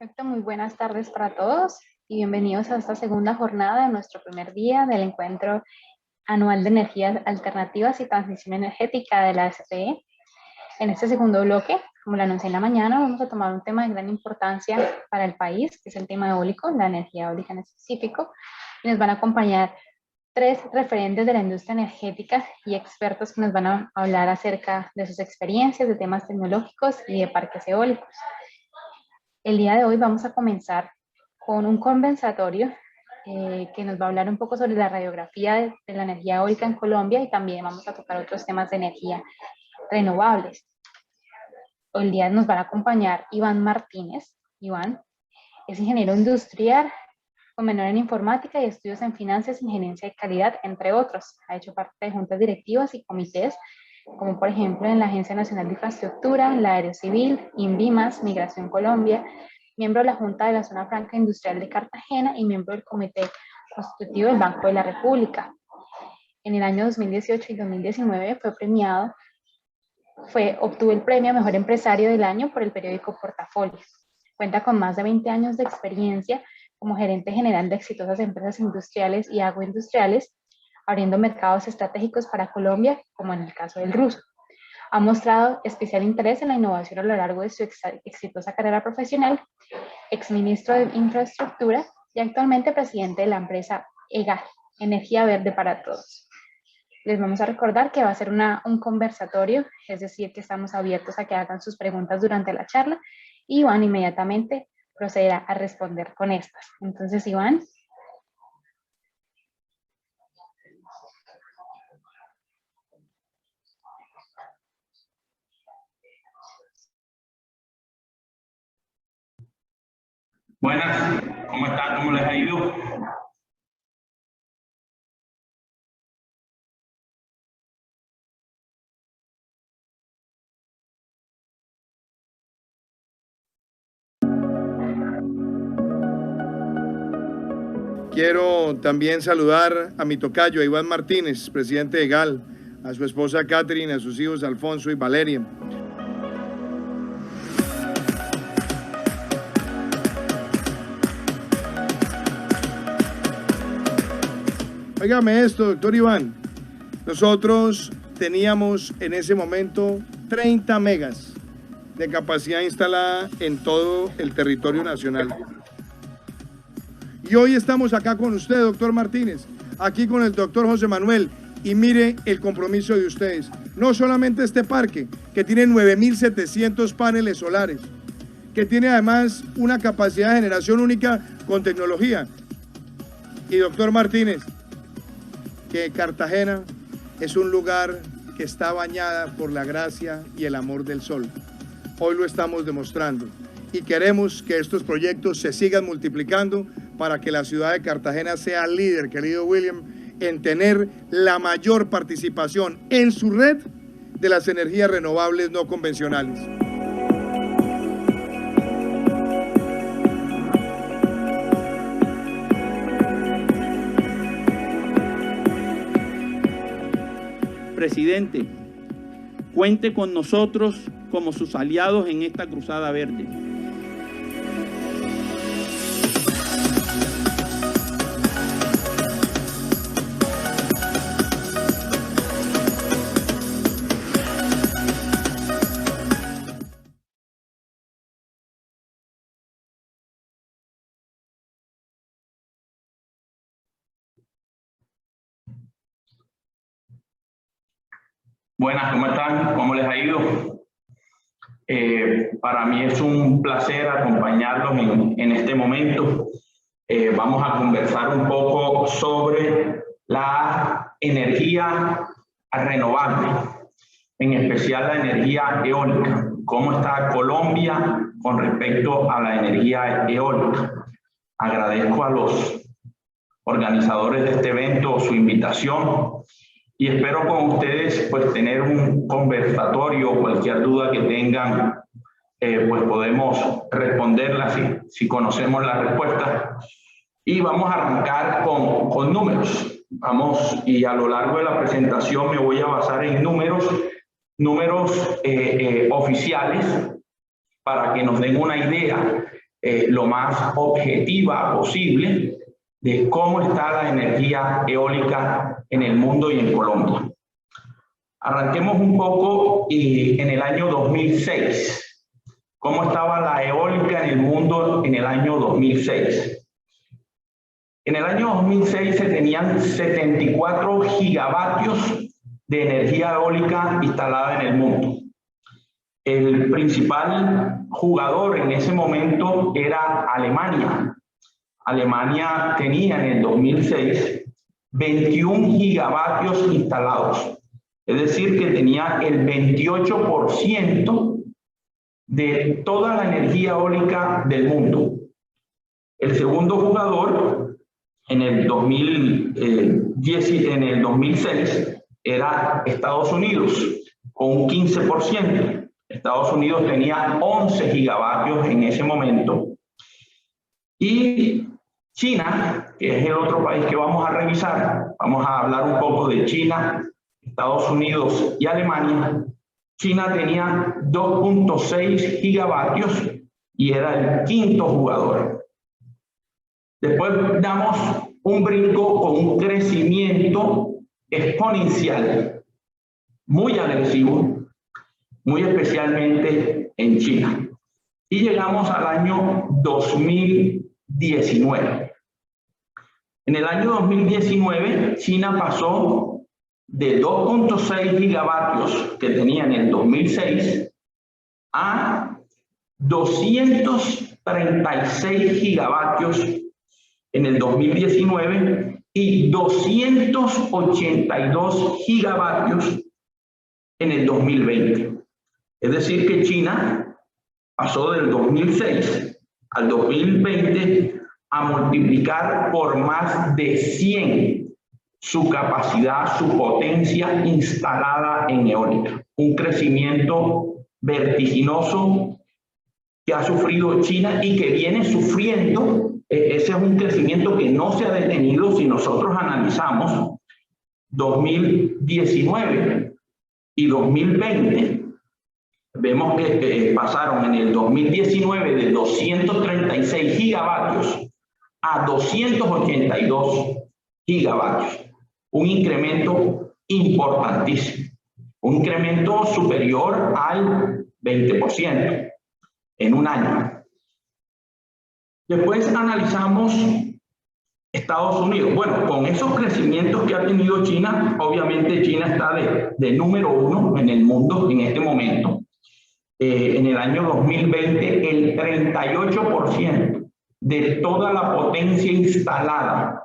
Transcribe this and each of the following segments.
Perfecto, muy buenas tardes para todos y bienvenidos a esta segunda jornada de nuestro primer día del encuentro anual de energías alternativas y transición energética de la SPE. En este segundo bloque, como lo anuncié en la mañana, vamos a tomar un tema de gran importancia para el país, que es el tema eólico, la energía eólica en específico, y nos van a acompañar tres referentes de la industria energética y expertos que nos van a hablar acerca de sus experiencias, de temas tecnológicos y de parques eólicos. El día de hoy vamos a comenzar con un conversatorio que nos va a hablar un poco sobre la radiografía de la energía eólica en Colombia y también vamos a tocar otros temas de energía renovables. Hoy día nos va a acompañar Iván Martínez. Iván es ingeniero industrial con menor en informática y estudios en finanzas, ingeniería de calidad, entre otros. Ha hecho parte de juntas directivas y comités, como por ejemplo en la Agencia Nacional de Infraestructura, la Aerocivil, INVIMAS, Migración Colombia, miembro de la Junta de la Zona Franca Industrial de Cartagena y miembro del Comité Constitutivo del Banco de la República. En el año 2018 y 2019 fue premiado, obtuvo el premio a Mejor Empresario del Año por el periódico Portafolio. Cuenta con más de 20 años de experiencia como gerente general de exitosas empresas industriales y agroindustriales, abriendo mercados estratégicos para Colombia, como en el caso del ruso. Ha mostrado especial interés en la innovación a lo largo de su exitosa carrera profesional, exministro de Infraestructura y actualmente presidente de la empresa EGAL, Energía Verde para Todos. Les vamos a recordar que va a ser un conversatorio, es decir, que estamos abiertos a que hagan sus preguntas durante la charla y Iván inmediatamente procederá a responder con estas. Entonces, Iván. Buenas, ¿cómo están? ¿Cómo les ha ido? Quiero también saludar a mi tocayo, a Iván Martínez, presidente de GAL, a su esposa Catherine, a sus hijos Alfonso y Valeria. Óigame esto, doctor Iván. Nosotros teníamos en ese momento 30 megas de capacidad instalada en todo el territorio nacional. Y hoy estamos acá con usted, doctor Martínez, aquí con el doctor José Manuel, y mire el compromiso de ustedes. No solamente este parque, que tiene 9.700 paneles solares, que tiene además una capacidad de generación única con tecnología. Y doctor Martínez, que Cartagena es un lugar que está bañada por la gracia y el amor del sol. Hoy lo estamos demostrando y queremos que estos proyectos se sigan multiplicando para que la ciudad de Cartagena sea líder, querido William, en tener la mayor participación en su red de las energías renovables no convencionales. Presidente, cuente con nosotros como sus aliados en esta cruzada verde. Buenas, ¿cómo están? ¿Cómo les ha ido? Para mí es un placer acompañarlos en este momento. Vamos a conversar un poco sobre la energía renovable, en especial la energía eólica. ¿Cómo está Colombia con respecto a la energía eólica? Agradezco a los organizadores de este evento su invitación. Y espero con ustedes pues tener un conversatorio, cualquier duda que tengan, pues podemos responderla si conocemos la respuesta. Y vamos a arrancar con números. Y a lo largo de la presentación me voy a basar en números oficiales para que nos den una idea lo más objetiva posible de cómo está la energía eólica en el mundo y en Colombia. Arranquemos un poco en el año 2006. ¿Cómo estaba la eólica en el mundo en el año 2006? En el año 2006 se tenían 74 gigavatios de energía eólica instalada en el mundo. El principal jugador en ese momento era Alemania. Alemania tenía en el 2006 21 gigavatios instalados. Es decir, que tenía el 28% de toda la energía eólica del mundo. El segundo jugador en el 2006 era Estados Unidos, con un 15%. Estados Unidos tenía 11 gigavatios en ese momento. Y China, que es el otro país que vamos a revisar, vamos a hablar un poco de China, Estados Unidos y Alemania. China tenía 2.6 gigavatios y era el quinto jugador. Después damos un brinco con un crecimiento exponencial, muy agresivo, muy especialmente en China. Y llegamos al año 2019. En el año 2019, China pasó de 2.6 gigavatios que tenía en el 2006 a 236 gigavatios en el 2019 y 282 gigavatios en el 2020. Es decir, que China pasó del 2006 al 2020 a multiplicar por más de 100 su capacidad, su potencia instalada en eólica. Un crecimiento vertiginoso que ha sufrido China y que viene sufriendo. Ese es un crecimiento que no se ha detenido. Si nosotros analizamos 2019 y 2020, vemos que pasaron en el 2019 de 236 gigavatios a 282 gigavatios. Un incremento importantísimo, un incremento superior al 20% en un año. Después analizamos Estados Unidos. Bueno, con esos crecimientos que ha tenido China, obviamente China está de número 1 en el mundo en este momento. En el año 2020, el 38% de toda la potencia instalada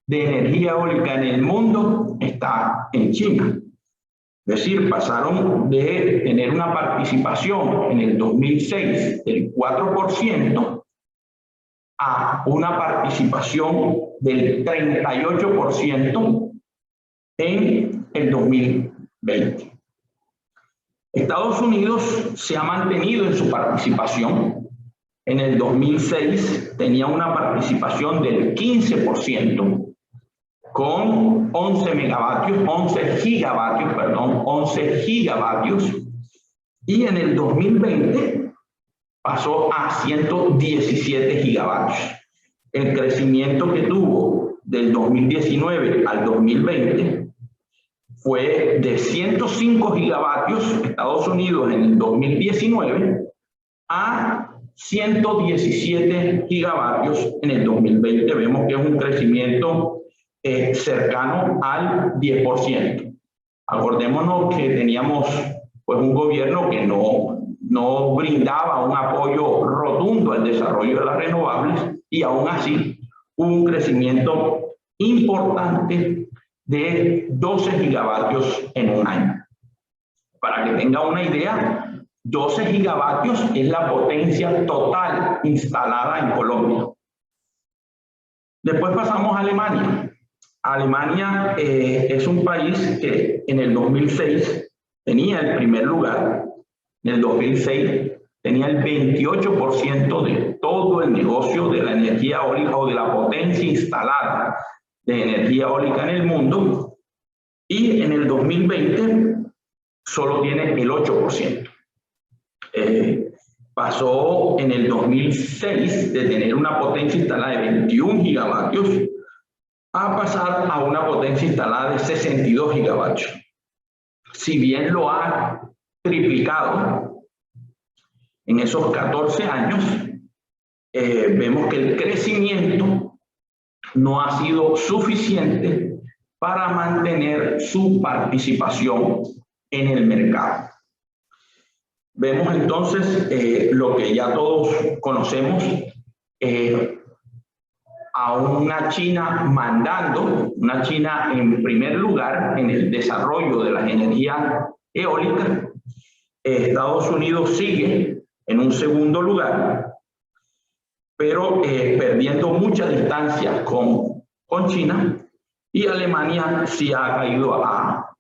de energía eólica en el mundo está en China. Es decir, pasaron de tener una participación en el 2006 del 4% a una participación del 38% en el 2020. Estados Unidos se ha mantenido en su participación. En el 2006 tenía una participación del 15%. Con 11 gigavatios, y en el 2020 pasó a 117 gigavatios. El crecimiento que tuvo del 2019 al 2020 fue de 105 gigavatios Estados Unidos en el 2019 a 117 gigavatios en el 2020. Vemos que es un crecimiento cercano al 10%. Acordémonos que teníamos pues un gobierno que no brindaba un apoyo rotundo al desarrollo de las renovables y aún así hubo un crecimiento importante de 12 gigavatios en un año. Para que tenga una idea, 12 gigavatios es la potencia total instalada en Colombia. Después pasamos a Alemania. Alemania es un país que en el 2006 tenía el primer lugar. En el 2006 tenía el 28% de todo el negocio de la energía eólica o de la potencia instalada de energía eólica en el mundo. Y en el 2020 solo tiene el 8%. pasó en el 2006 de tener una potencia instalada de 21 gigavatios a pasar a una potencia instalada de 62 gigavatios. Si bien lo ha triplicado en esos 14 años, vemos que el crecimiento no ha sido suficiente para mantener su participación en el mercado. Vemos entonces lo que ya todos conocemos, a una China mandando, una China en primer lugar en el desarrollo de las energías eólicas. Estados Unidos sigue en un segundo lugar, pero perdiendo mucha distancia con China, y Alemania sí ha caído a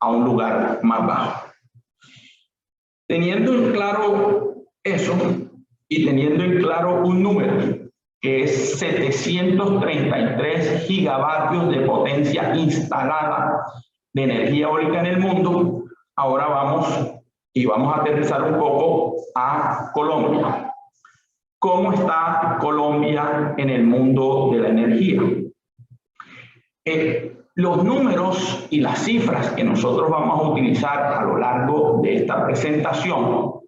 un lugar más bajo. Teniendo en claro eso y teniendo en claro un número que es 733 gigavatios de potencia instalada de energía eólica en el mundo, ahora vamos a aterrizar un poco a Colombia. ¿Cómo está Colombia en el mundo de la energía? Los números y las cifras que nosotros vamos a utilizar a lo largo de esta presentación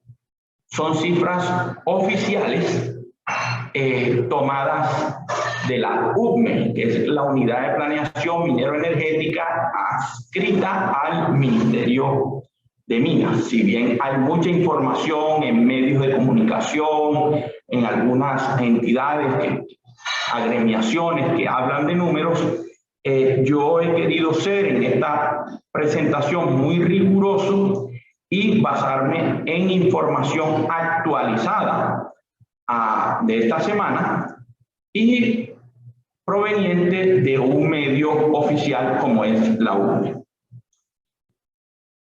son cifras oficiales tomadas de la UPME, que es la Unidad de Planeación Minero-Energética adscrita al Ministerio de Minas. Si bien hay mucha información en medios de comunicación, en algunas entidades, agremiaciones que hablan de números, yo he querido ser en esta presentación muy riguroso y basarme en información actualizada de esta semana y proveniente de un medio oficial como es la UNE.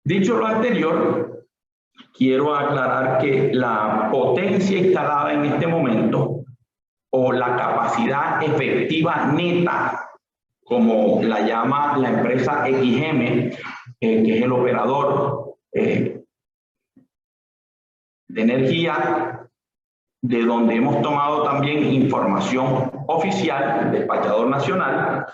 Dicho lo anterior, quiero aclarar que la potencia instalada en este momento, o la capacidad efectiva neta, como la llama la empresa XM, que es el operador de energía, de donde hemos tomado también información oficial, el despachador nacional,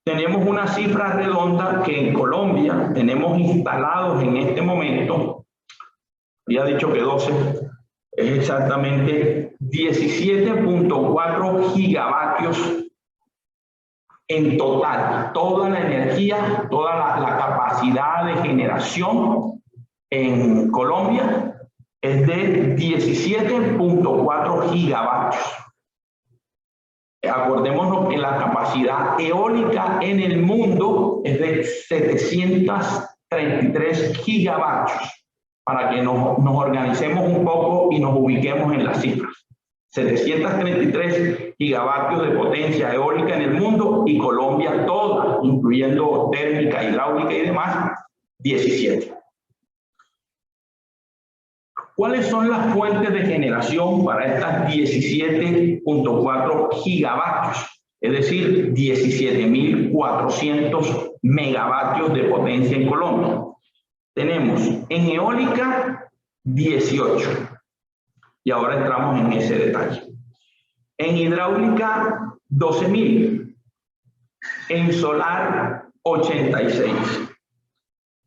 tenemos una cifra redonda que en Colombia tenemos instalados en este momento, había dicho que 12, es exactamente 17.4 gigavatios en total. Toda la energía, toda la capacidad de generación en Colombia es de 17.4 gigavatios. Acordémonos que la capacidad eólica en el mundo es de 733 gigavatios, para que nos organicemos un poco y nos ubiquemos en las cifras. 733 gigavatios de potencia eólica en el mundo, y Colombia toda, incluyendo térmica, hidráulica y demás, 17. ¿Cuáles son las fuentes de generación para estas 17.4 gigavatios? Es decir, 17.400 megavatios de potencia en Colombia. Tenemos en eólica 18. Y ahora entramos en ese detalle. En hidráulica 12.000. En solar 86.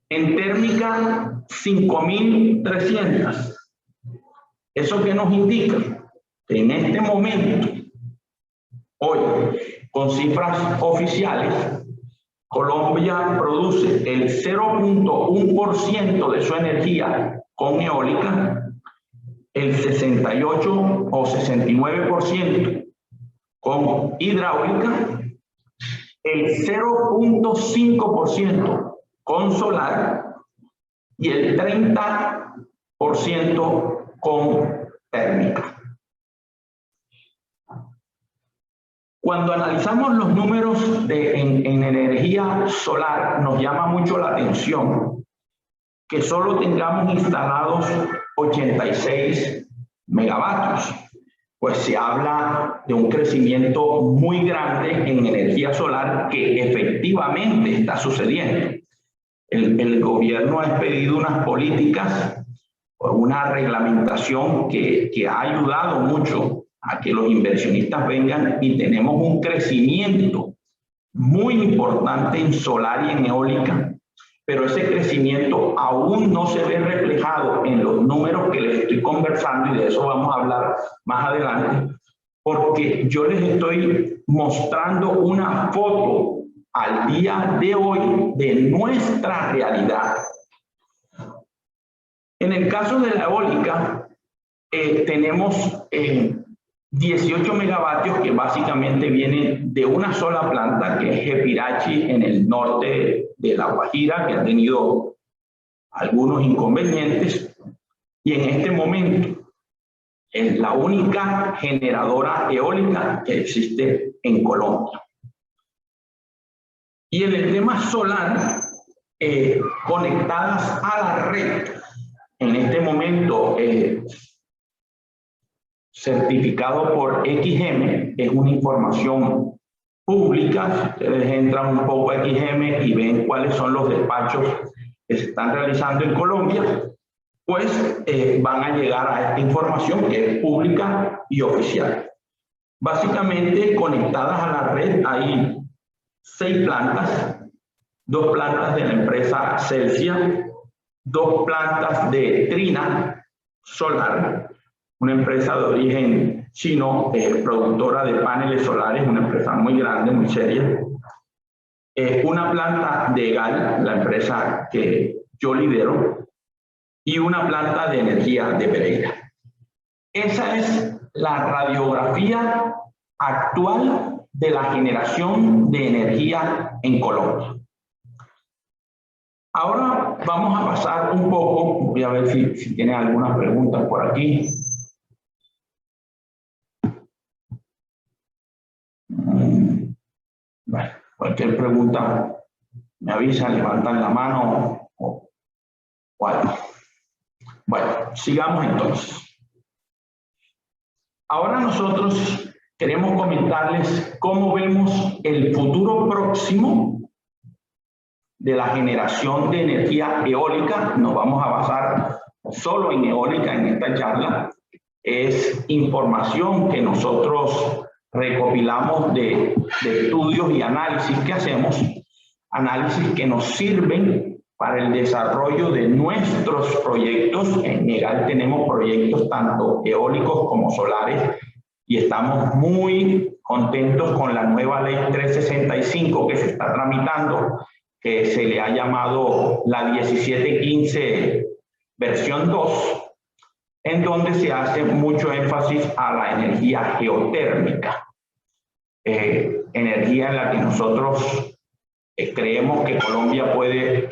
En térmica 5.300. ¿Eso qué nos indica? Que en este momento, hoy, con cifras oficiales, Colombia produce el 0.1% de su energía con eólica, el 68 o 69% con hidráulica, el 0.5% con solar y el 30% con térmica. Cuando analizamos los números en energía solar, nos llama mucho la atención que solo tengamos instalados 86 megavatios, pues se habla de un crecimiento muy grande en energía solar que efectivamente está sucediendo. El gobierno ha expedido unas políticas una reglamentación que ha ayudado mucho a que los inversionistas vengan, y tenemos un crecimiento muy importante en solar y en eólica, pero ese crecimiento aún no se ve reflejado en los números que les estoy conversando, y de eso vamos a hablar más adelante, porque yo les estoy mostrando una foto al día de hoy de nuestra realidad. En el caso de la eólica, tenemos 18 megavatios que básicamente vienen de una sola planta, que es Jepirachi, en el norte de La Guajira, que ha tenido algunos inconvenientes, y en este momento es la única generadora eólica que existe en Colombia. Y en el tema solar, conectadas a la red, en este momento certificado por XM, es una información pública. Ustedes entran un poco a XM y ven cuáles son los despachos que se están realizando en Colombia, pues van a llegar a esta información que es pública y oficial. Básicamente, conectadas a la red hay 6 plantas, 2 plantas de la empresa Celsia, 2 plantas de Trina Solar, una empresa de origen chino, productora de paneles solares, una empresa muy grande, muy seria. Una planta de GAL, la empresa que yo lidero, y una planta de energía de Pereira. Esa es la radiografía actual de la generación de energía en Colombia. Ahora vamos a pasar un poco, voy a ver si tienen algunas preguntas por aquí. Bueno, cualquier pregunta me avisan, levantan la mano o algo. Bueno, sigamos entonces. Ahora nosotros queremos comentarles cómo vemos el futuro próximo de la generación de energía eólica. Nos vamos a basar solo en eólica en esta charla. Es información que nosotros recopilamos de estudios y análisis que hacemos, análisis que nos sirven para el desarrollo de nuestros proyectos. En EGAL tenemos proyectos tanto eólicos como solares, y estamos muy contentos con la nueva ley 365 que se está tramitando, que se le ha llamado la 1715 versión 2, en donde se hace mucho énfasis a la energía geotérmica, energía en la que nosotros creemos que Colombia puede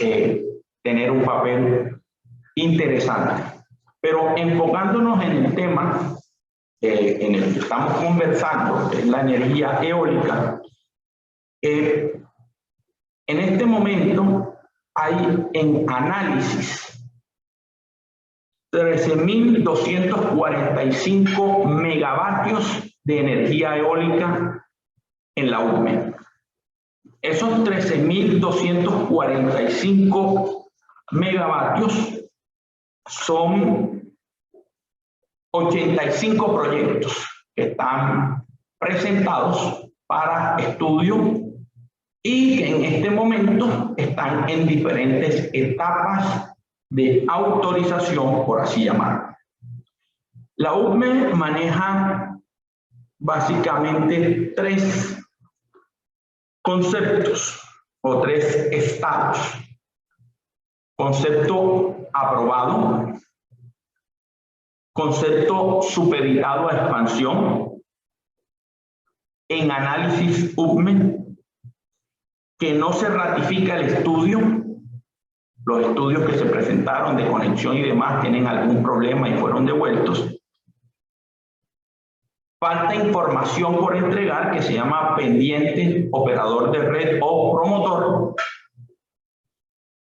tener un papel interesante. Pero enfocándonos en el tema en el que estamos conversando, que es la energía eólica, en este momento hay en análisis 13.245 megavatios de energía eólica en la UME. Esos 13.245 megavatios son 85 proyectos que están presentados para estudio y que en este momento están en diferentes etapas de autorización, por así llamarlo. La UCME maneja básicamente 3 conceptos o 3 estados. Concepto aprobado, concepto supeditado a expansión, en análisis UCME, que no se ratifica el estudio. Los estudios que se presentaron de conexión y demás tienen algún problema y fueron devueltos. Falta información por entregar, que se llama pendiente, operador de red o promotor.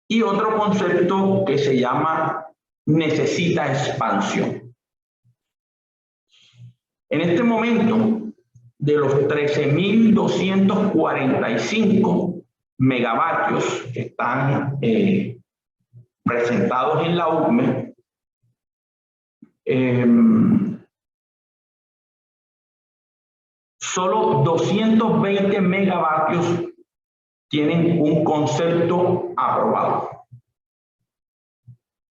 Y otro concepto que se llama necesita expansión. En este momento, de los 13.245 megavatios que están presentados en la UCME, solo 220 megavatios tienen un concepto aprobado.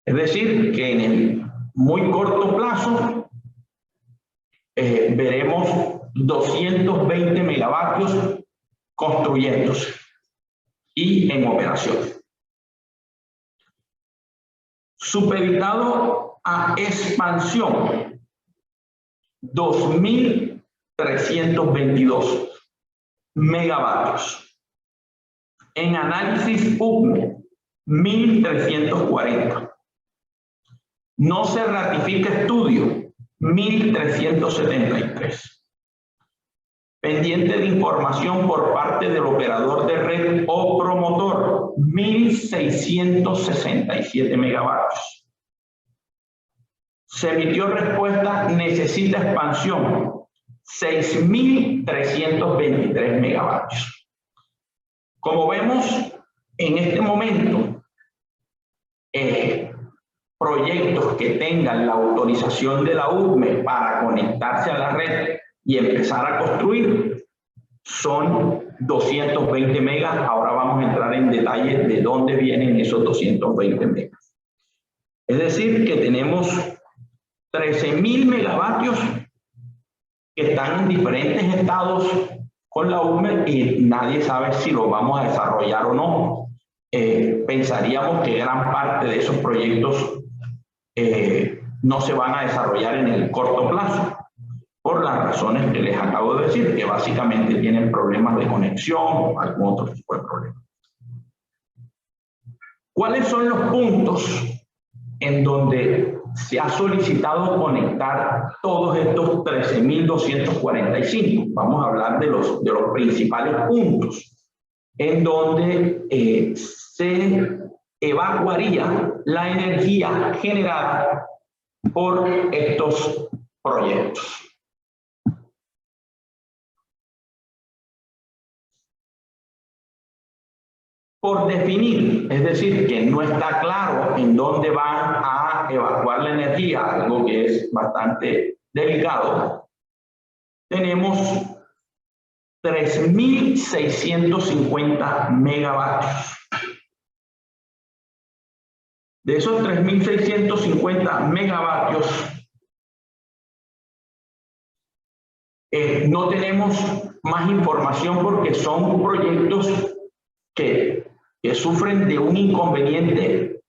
Es decir, que en el muy corto plazo veremos 220 megavatios construyéndose y en operación. Supeditado a expansión, 2.322 megavatios. En análisis UCME, 1.340. No se ratifica estudio, 1.373. Pendiente de información por parte del operador de red o promotor, 1.667 megavatios. Se emitió respuesta, necesita expansión, 6.323 megavatios. Como vemos, en este momento, proyectos que tengan la autorización de la UCME para conectarse a la red y empezar a construir son 220 megas. Ahora vamos a entrar en detalle de dónde vienen esos 220 megas. Es decir, que tenemos 13.000 megavatios que están en diferentes estados con la UCME y nadie sabe si lo vamos a desarrollar o no. Pensaríamos que gran parte de esos proyectos no se van a desarrollar en el corto plazo, por las razones que les acabo de decir, que básicamente tienen problemas de conexión o algún otro tipo de problemas. ¿Cuáles son los puntos en donde se ha solicitado conectar todos estos 13.245? Vamos a hablar de los principales puntos en donde se evacuaría la energía generada por estos proyectos. Por definir, es decir, que no está claro en dónde van a evacuar la energía, algo que es bastante delicado, tenemos 3.650 megavatios. De esos 3.650 megavatios, no tenemos más información porque son proyectos que sufren de un inconveniente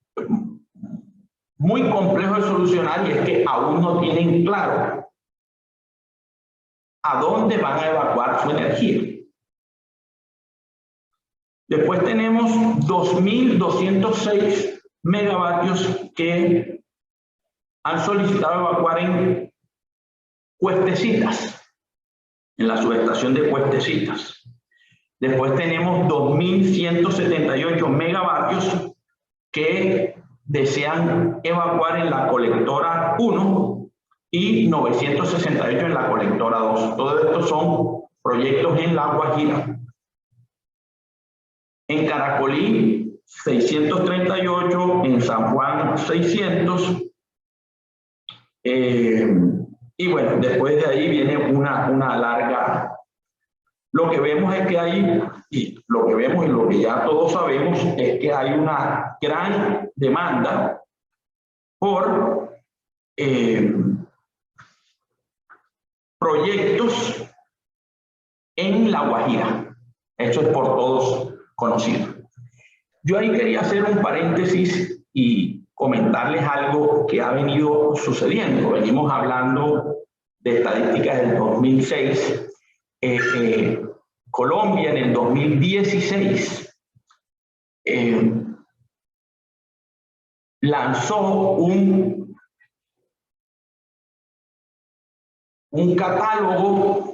muy complejo de solucionar, y es que aún no tienen claro a dónde van a evacuar su energía. Después tenemos 2.206 megavatios que han solicitado evacuar en Cuestecitas, en la subestación de Cuestecitas. Después tenemos 2.178 megavatios que desean evacuar en la colectora 1 y 968 en la colectora 2. Todos estos son proyectos en La Guajira. En Caracolí, 638, en San Juan, 600. Y bueno, después de ahí viene una larga. Lo que vemos es que hay, y lo que ya todos sabemos, es que hay una gran demanda por proyectos en La Guajira. Eso es por todos conocido. Yo ahí quería hacer un paréntesis y comentarles algo que ha venido sucediendo. Venimos hablando de estadísticas del 2006. Colombia en el 2016 lanzó un catálogo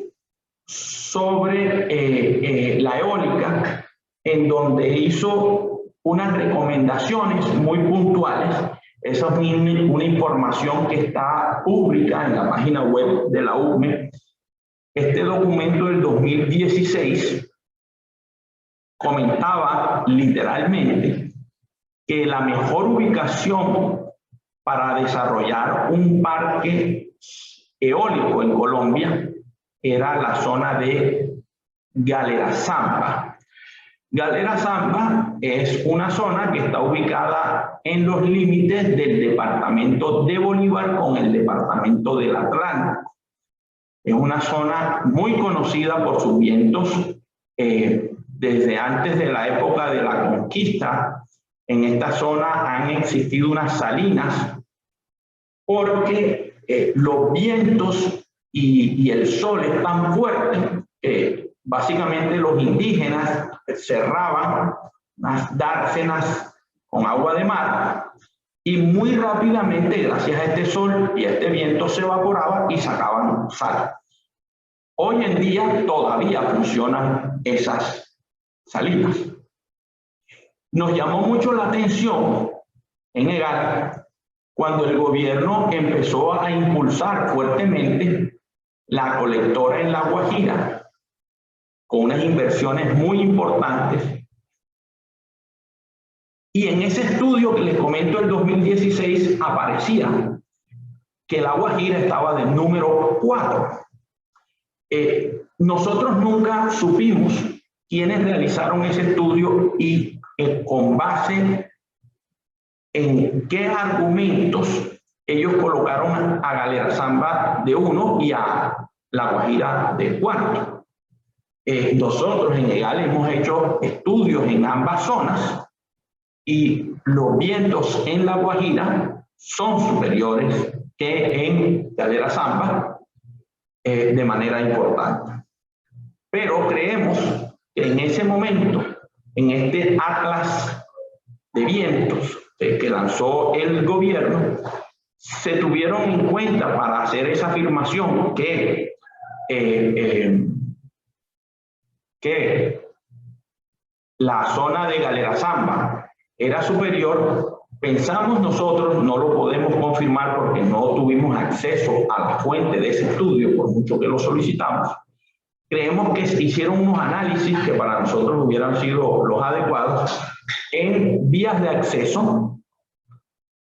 sobre la eólica, en donde hizo unas recomendaciones muy puntuales. Esa es una información que está pública en la página web de la UCME. Este documento del 2016 comentaba literalmente que la mejor ubicación para desarrollar un parque eólico en Colombia era la zona de Galera Zamba. Galera Zamba es una zona que está ubicada en los límites del departamento de Bolívar con el departamento del Atlántico. Es una zona muy conocida por sus vientos. Desde antes de la época de la conquista, en esta zona han existido unas salinas porque los vientos y el sol es tan fuerte que básicamente los indígenas cerraban unas dársenas con agua de mar y muy rápidamente, gracias a este sol y a este viento, se evaporaba y sacaban sal. Hoy en día todavía funcionan esas salinas. Nos llamó mucho la atención en EGAL cuando el gobierno empezó a impulsar fuertemente la colectora en La Guajira, con unas inversiones muy importantes. Y en ese estudio que les comento del 2016 aparecía que La Guajira estaba del número 4. Nosotros nunca supimos quiénes realizaron ese estudio y con base en qué argumentos ellos colocaron a Galera Zamba de 1 y a La Guajira de 4. Nosotros en EGAL hemos hecho estudios en ambas zonas y los vientos en La Guajira son superiores que en Galera Zamba de manera importante. Pero creemos que en ese momento, en este atlas de vientos que lanzó el gobierno, se tuvieron en cuenta para hacer esa afirmación que la zona de Galera Zamba era superior. Pensamos nosotros, no lo podemos confirmar porque no tuvimos acceso a la fuente de ese estudio, por mucho que lo solicitamos. Creemos que hicieron unos análisis que para nosotros hubieran sido los adecuados en vías de acceso.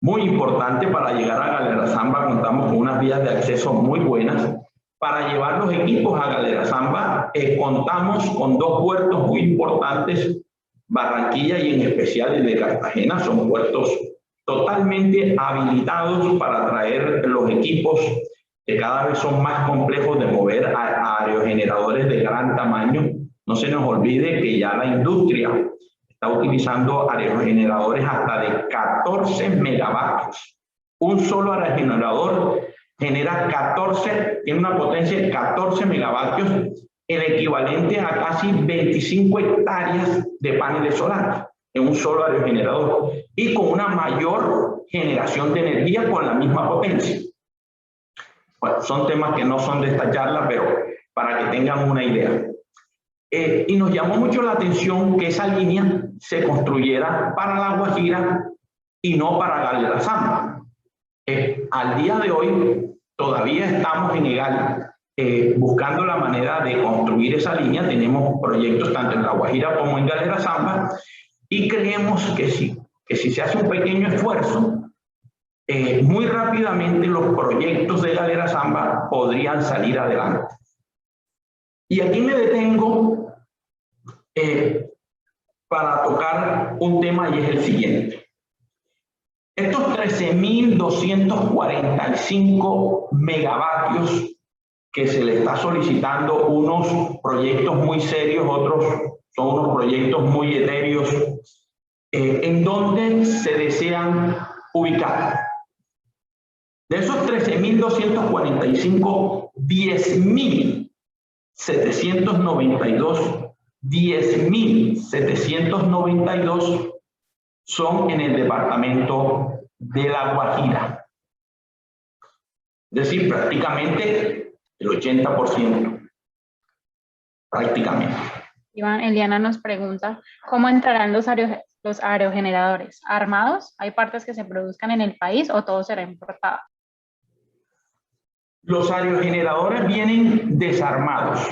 Muy importante para llegar a Galera Zamba, contamos con unas vías de acceso muy buenas. Para llevar los equipos a Galera Zamba, contamos con 2 puertos muy importantes, Barranquilla y en especial el de Cartagena. Son puertos totalmente habilitados para traer los equipos que cada vez son más complejos de mover a aerogeneradores de gran tamaño. No se nos olvide que ya la industria está utilizando aerogeneradores hasta de 14 megavatios. Un solo aerogenerador genera tiene una potencia de 14 megavatios, el equivalente a casi 25 hectáreas de paneles solares en un solo aerogenerador y con una mayor generación de energía con la misma potencia. Bueno, son temas que no son de esta charla, pero para que tengan una idea. Y nos llamó mucho la atención que esa línea se construyera para La Guajira y no para Galera Zamba. Al día de hoy todavía estamos en EGAL buscando la manera de construir esa línea. Tenemos proyectos tanto en La Guajira como en Galera Zamba y creemos que si se hace un pequeño esfuerzo, muy rápidamente los proyectos de Galera Zamba podrían salir adelante. Y aquí me detengo para tocar un tema y es el siguiente. Estos 13.245 megavatios que se le está solicitando, unos proyectos muy serios, otros son unos proyectos muy etéreos, ¿en dónde se desean ubicar? De esos 13.245, 10.792 son en el departamento de La Guajira. Es decir, prácticamente el 80%. Prácticamente. Iván, Eliana nos pregunta, ¿cómo entrarán los aerogeneradores? ¿Armados? ¿Hay partes que se produzcan en el país o todo será importado? Los aerogeneradores vienen desarmados,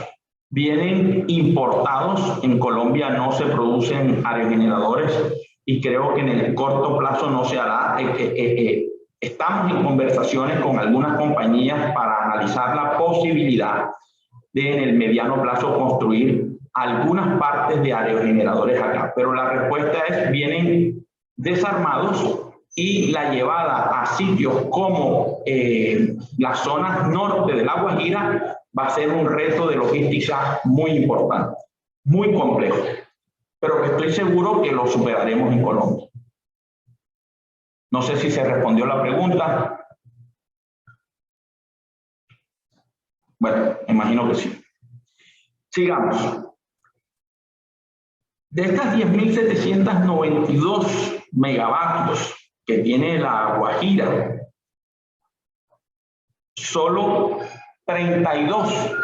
vienen importados. En Colombia no se producen aerogeneradores y creo que en el corto plazo no se hará. estamos en conversaciones con algunas compañías para analizar la posibilidad de en el mediano plazo construir algunas partes de aerogeneradores acá. Pero la respuesta es, vienen desarmados y la llevada a sitios como las zonas norte de La Guajira va a ser un reto de logística muy importante, muy complejo, pero que estoy seguro que lo superaremos en Colombia. No sé si se respondió la pregunta. Bueno, imagino que sí. Sigamos. De estas 10.792 megavatios que tiene La Guajira, solo 32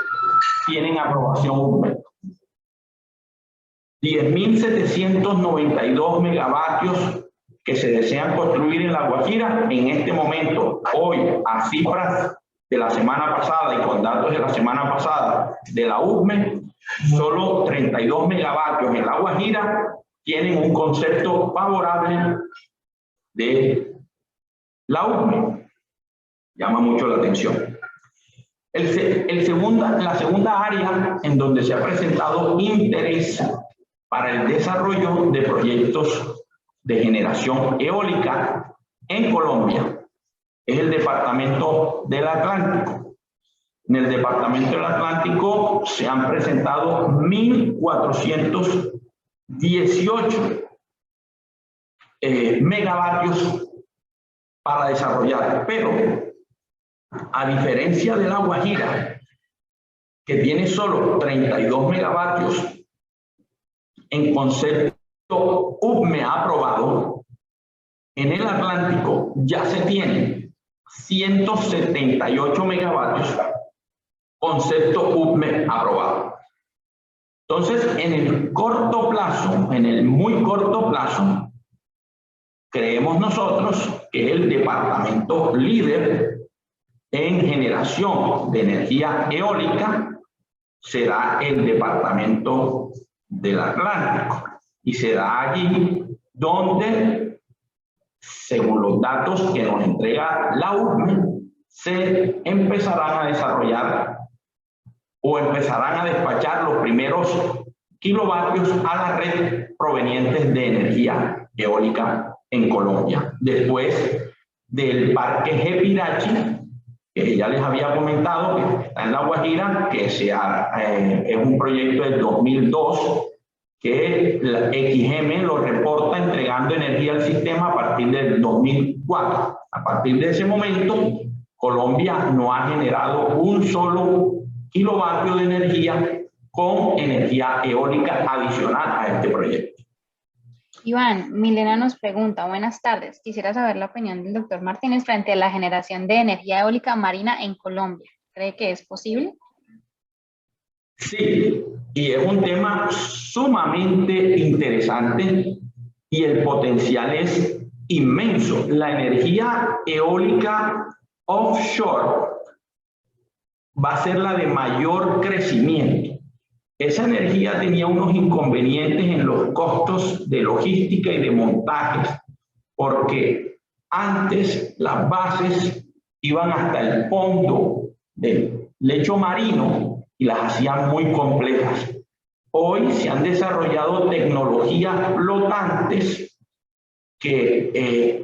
tienen aprobación UCME. 10.792 megavatios que se desean construir en La Guajira, en este momento, hoy, a cifras de la semana pasada y con datos de la semana pasada de la UCME, solo 32 megavatios en La Guajira tienen un concepto favorable de la UCME. Llama mucho la atención. La segunda área en donde se ha presentado interés para el desarrollo de proyectos de generación eólica en Colombia es el Departamento del Atlántico. En el Departamento del Atlántico se han presentado 1.418 megavatios para desarrollar, pero a diferencia de La Guajira, que tiene solo 32 megavatios en concepto UCME aprobado, en el Atlántico ya se tienen 178 megavatios concepto UCME aprobado. Entonces, en el corto plazo, en el muy corto plazo, creemos nosotros que el departamento líder en generación de energía eólica será el departamento del Atlántico, y será allí donde, según los datos que nos entrega la UCME, se empezarán a desarrollar o empezarán a despachar los primeros kilovatios a la red provenientes de energía eólica en Colombia. Después del parque Jepirachi, que ya les había comentado, que está en La Guajira, que es un proyecto del 2002, que la XM lo reporta entregando energía al sistema a partir del 2004. A partir de ese momento, Colombia no ha generado un solo kilovatio de energía con energía eólica adicional a este proyecto. Iván, Milena nos pregunta, buenas tardes, quisiera saber la opinión del doctor Martínez frente a la generación de energía eólica marina en Colombia. ¿Cree que es posible? Sí, y es un tema sumamente interesante y el potencial es inmenso. La energía eólica offshore va a ser la de mayor crecimiento. Esa energía tenía unos inconvenientes en los costos de logística y de montajes, porque antes las bases iban hasta el fondo del lecho marino y las hacían muy complejas. Hoy se han desarrollado tecnologías flotantes que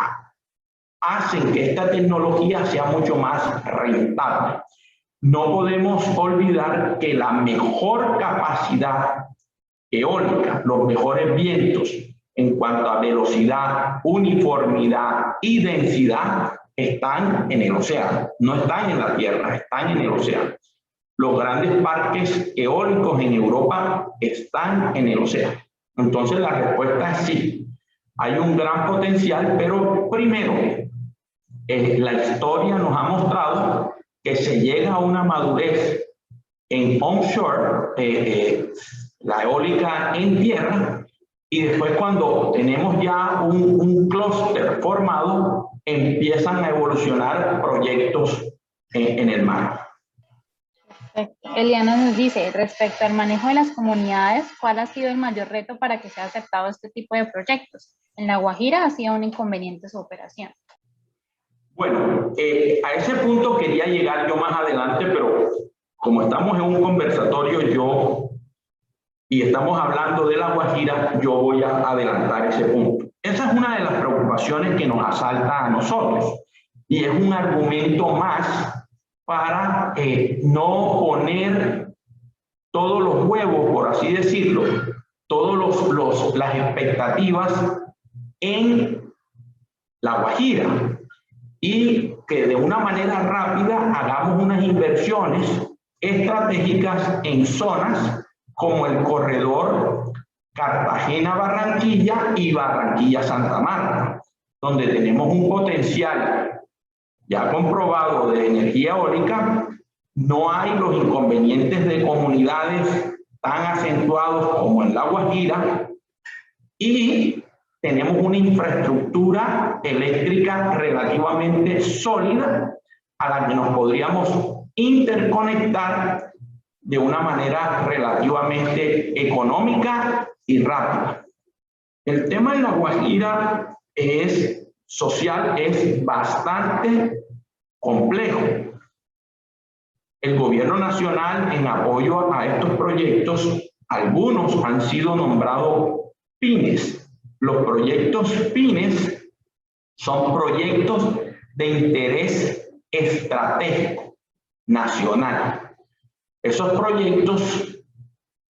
hacen que esta tecnología sea mucho más rentable. No podemos olvidar que la mejor capacidad eólica, los mejores vientos en cuanto a velocidad, uniformidad y densidad están en el océano, no están en la tierra, están en el océano. Los grandes parques eólicos en Europa están en el océano. Entonces la respuesta es sí, hay un gran potencial, pero primero, la historia nos ha mostrado que se llega a una madurez en onshore, la eólica en tierra, y después cuando tenemos ya un clúster formado, empiezan a evolucionar proyectos en el mar. Perfecto. Eliana nos dice, respecto al manejo de las comunidades, ¿cuál ha sido el mayor reto para que sea aceptado este tipo de proyectos? En La Guajira ha sido un inconveniente su operación. Bueno, a ese punto quería llegar yo más adelante, pero como estamos en un conversatorio y estamos hablando de La Guajira, yo voy a adelantar ese punto. Esa es una de las preocupaciones que nos asalta a nosotros y es un argumento más para no poner todos los huevos, por así decirlo, todas las expectativas en La Guajira y que de una manera rápida hagamos unas inversiones estratégicas en zonas como el corredor Cartagena-Barranquilla y Barranquilla-Santa Marta, donde tenemos un potencial ya comprobado de energía eólica. No hay los inconvenientes de comunidades tan acentuados como en La Guajira y tenemos una infraestructura eléctrica relativamente sólida a la que nos podríamos interconectar de una manera relativamente económica y rápida. El tema de La Guajira social es bastante complejo. El gobierno nacional, en apoyo a estos proyectos, algunos han sido nombrados PINES. Los proyectos PINES son proyectos de interés estratégico nacional. Esos proyectos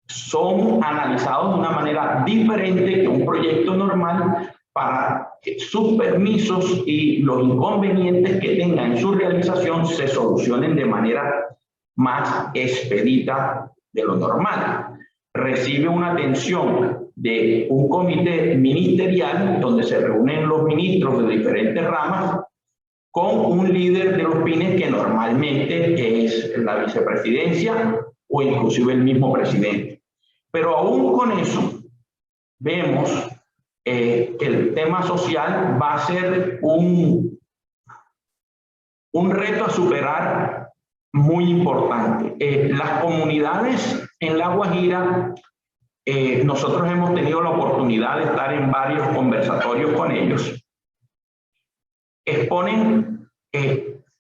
son analizados de una manera diferente que un proyecto normal para que sus permisos y los inconvenientes que tengan en su realización se solucionen de manera más expedita de lo normal. Recibe una atención de un comité ministerial donde se reúnen los ministros de diferentes ramas con un líder de los PINES que normalmente es la vicepresidencia o inclusive el mismo presidente. Pero aún con eso vemos que el tema social va a ser un reto a superar muy importante. Las comunidades en La Guajira, nosotros hemos tenido la oportunidad de estar en varios conversatorios con ellos, exponen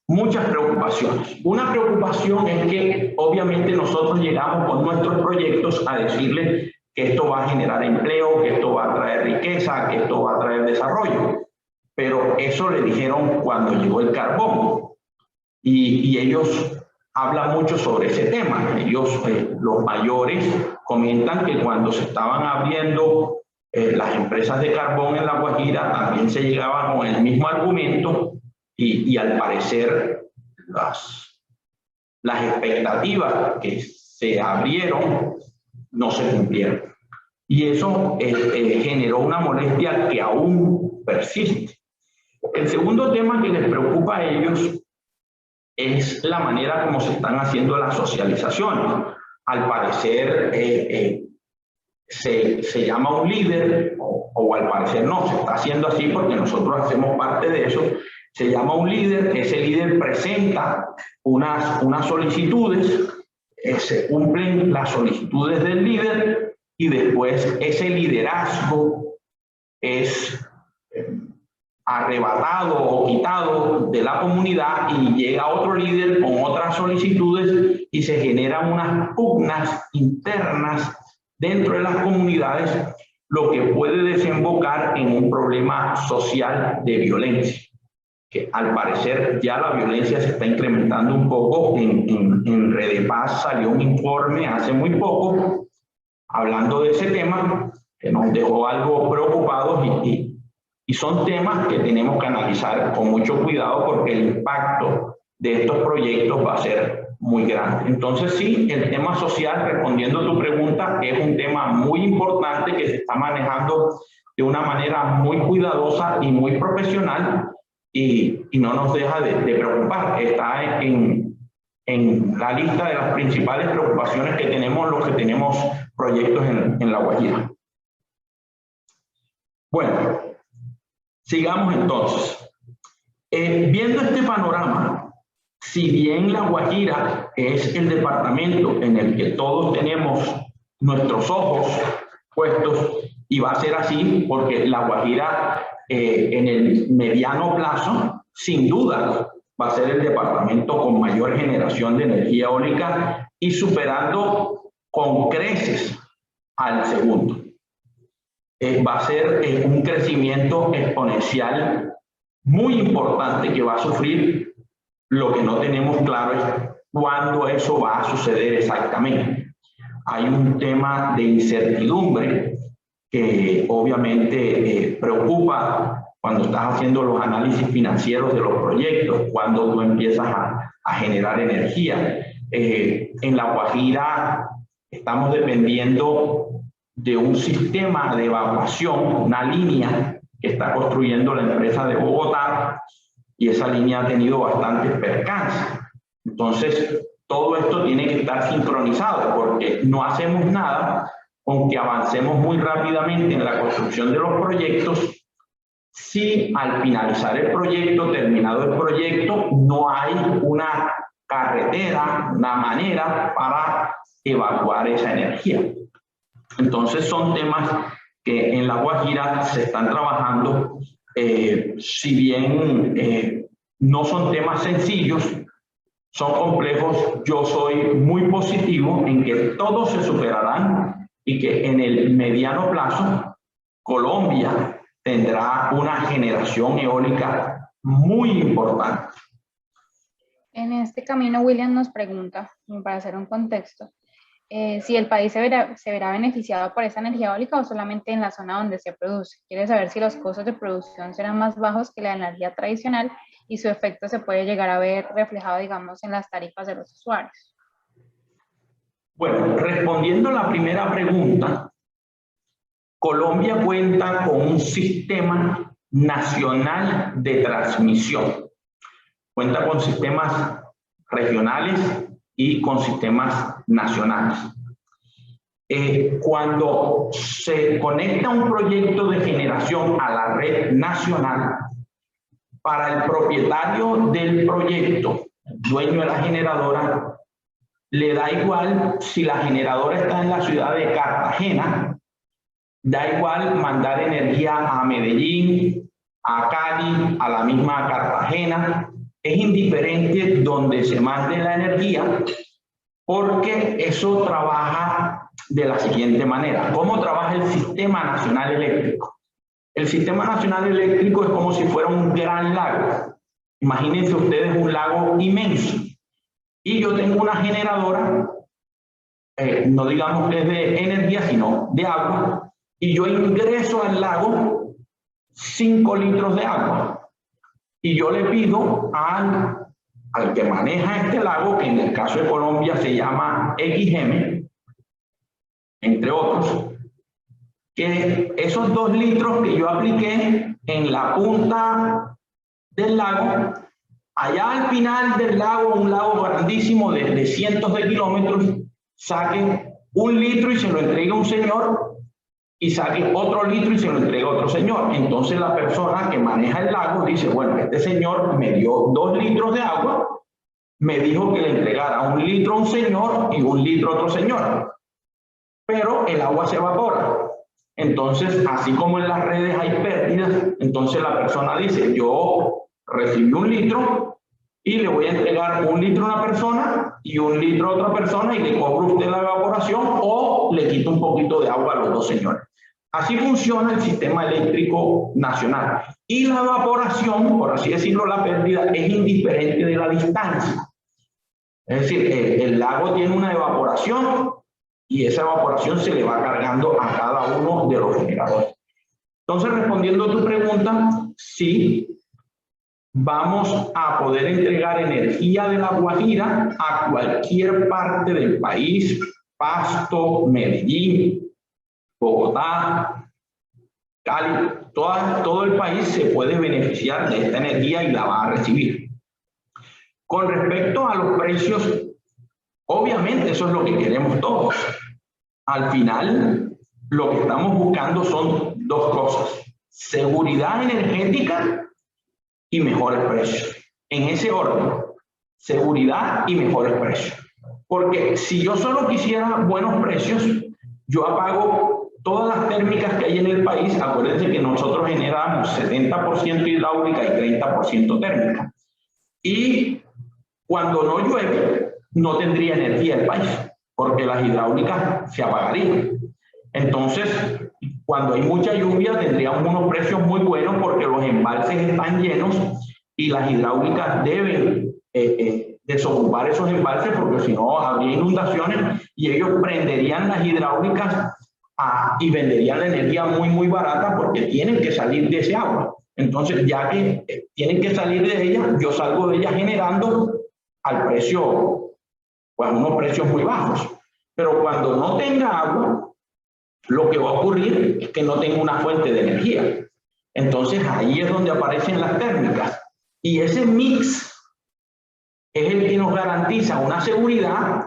muchas preocupaciones. Una preocupación es que obviamente nosotros llegamos con nuestros proyectos a decirles que esto va a generar empleo, que esto va a traer riqueza, que esto va a traer desarrollo. Pero eso le dijeron cuando llegó el carbón. Y ellos hablan mucho sobre ese tema. Ellos, los mayores, comentan que cuando se estaban abriendo las empresas de carbón en La Guajira, también se llegaba con el mismo argumento y al parecer las expectativas que se abrieron no se cumplieron. Y eso generó una molestia que aún persiste. El segundo tema que les preocupa a ellos es la manera como se están haciendo las socializaciones. Al parecer se llama un líder, o al parecer no, se está haciendo así porque nosotros hacemos parte de eso. Se llama un líder, ese líder presenta unas solicitudes, se cumplen las solicitudes del líder y después ese liderazgo es arrebatado o quitado de la comunidad y llega otro líder con otras solicitudes y se generan unas pugnas internas dentro de las comunidades, lo que puede desembocar en un problema social de violencia, que al parecer ya la violencia se está incrementando un poco. En Redepaz salió un informe hace muy poco hablando de ese tema que nos dejó algo preocupados y son temas que tenemos que analizar con mucho cuidado porque el impacto de estos proyectos va a ser muy grande. Entonces sí, el tema social, respondiendo a tu pregunta, es un tema muy importante que se está manejando de una manera muy cuidadosa y muy profesional y no nos deja de preocupar. Está en la lista de las principales preocupaciones que tenemos los que tenemos proyectos en La Guajira. Bueno, sigamos entonces. Viendo este panorama, si bien La Guajira es el departamento en el que todos tenemos nuestros ojos puestos, y va a ser así porque La Guajira en el mediano plazo sin duda va a ser el departamento con mayor generación de energía eólica y superando con creces al segundo. Va a ser un crecimiento exponencial muy importante que va a sufrir. Lo que no tenemos claro es cuándo eso va a suceder exactamente. Hay un tema de incertidumbre que obviamente preocupa cuando estás haciendo los análisis financieros de los proyectos, cuando tú empiezas a generar energía. En La Guajira estamos dependiendo de un sistema de evacuación, una línea que está construyendo la empresa de Bogotá, y esa línea ha tenido bastantes percances. Entonces, todo esto tiene que estar sincronizado, porque no hacemos nada aunque avancemos muy rápidamente en la construcción de los proyectos, si al finalizar el proyecto, terminado el proyecto, no hay una carretera, una manera para evacuar esa energía. Entonces son temas que en La Guajira se están trabajando, si bien no son temas sencillos, son complejos. Yo soy muy positivo en que todos se superarán y que en el mediano plazo Colombia tendrá una generación eólica muy importante. En este camino, William nos pregunta, para hacer un contexto, si el país se verá beneficiado por esa energía eólica o solamente en la zona donde se produce. Quiere saber si los costos de producción serán más bajos que la energía tradicional y su efecto se puede llegar a ver reflejado, digamos, en las tarifas de los usuarios. Bueno, respondiendo a la primera pregunta, Colombia cuenta con un sistema nacional de transmisión. Cuenta con sistemas regionales y con sistemas nacionales. Cuando se conecta un proyecto de generación a la red nacional, para el propietario del proyecto, dueño de la generadora, le da igual si la generadora está en la ciudad de Cartagena, da igual mandar energía a Medellín, a Cali, a la misma Cartagena. Es indiferente donde se mande la energía, porque eso trabaja de la siguiente manera. ¿Cómo trabaja el Sistema Nacional Eléctrico? El Sistema Nacional Eléctrico es como si fuera un gran lago. Imagínense ustedes un lago inmenso. Y yo tengo una generadora, no digamos que es de energía, sino de agua, y yo ingreso al lago 5 litros de agua. Y yo le pido al que maneja este lago, que en el caso de Colombia se llama XM, entre otros, que esos 2 litros que yo apliqué en la punta del lago, allá al final del lago, un lago grandísimo de cientos de kilómetros, saque 1 litro y se lo entregue a un señor, y saque otro litro y se lo entrega a otro señor. Entonces la persona que maneja el lago dice, bueno, este señor me dio 2 litros de agua, me dijo que le entregara 1 litro a un señor y 1 litro a otro señor, pero el agua se evapora. Entonces, así como en las redes hay pérdidas, entonces la persona dice, yo recibí 1 litro y le voy a entregar 1 litro a una persona y 1 litro a otra persona, y le cobro usted la evaporación o le quito un poquito de agua a los 2 señores. Así funciona el sistema eléctrico nacional. Y la evaporación, por así decirlo, la pérdida, es indiferente de la distancia. Es decir, el lago tiene una evaporación y esa evaporación se le va cargando a cada uno de los generadores. Entonces, respondiendo a tu pregunta, sí, vamos a poder entregar energía de La Guajira a cualquier parte del país: Pasto, Medellín, Bogotá, Cali. Todo el país se puede beneficiar de esta energía y la va a recibir. Con respecto a los precios, obviamente eso es lo que queremos todos. Al final, lo que estamos buscando son 2 cosas: seguridad energética y mejores precios. En ese orden: seguridad y mejores precios. Porque si yo solo quisiera buenos precios, yo apago todas las térmicas que hay en el país, acuérdense que nosotros generamos 70% hidráulica y 30% térmica. Y cuando no llueve, no tendría energía el país, porque las hidráulicas se apagarían. Entonces, cuando hay mucha lluvia, tendríamos unos precios muy buenos porque los embalses están llenos y las hidráulicas deben desocupar esos embalses porque si no habría inundaciones y ellos prenderían las hidráulicas y venderían la energía muy barata porque tienen que salir de ese agua. Entonces, ya que tienen que salir de ella, yo salgo de ella generando al precio, pues unos precios muy bajos. Pero cuando no tenga agua, lo que va a ocurrir es que no tenga una fuente de energía. Entonces, ahí es donde aparecen las térmicas. Y ese mix es el que nos garantiza una seguridad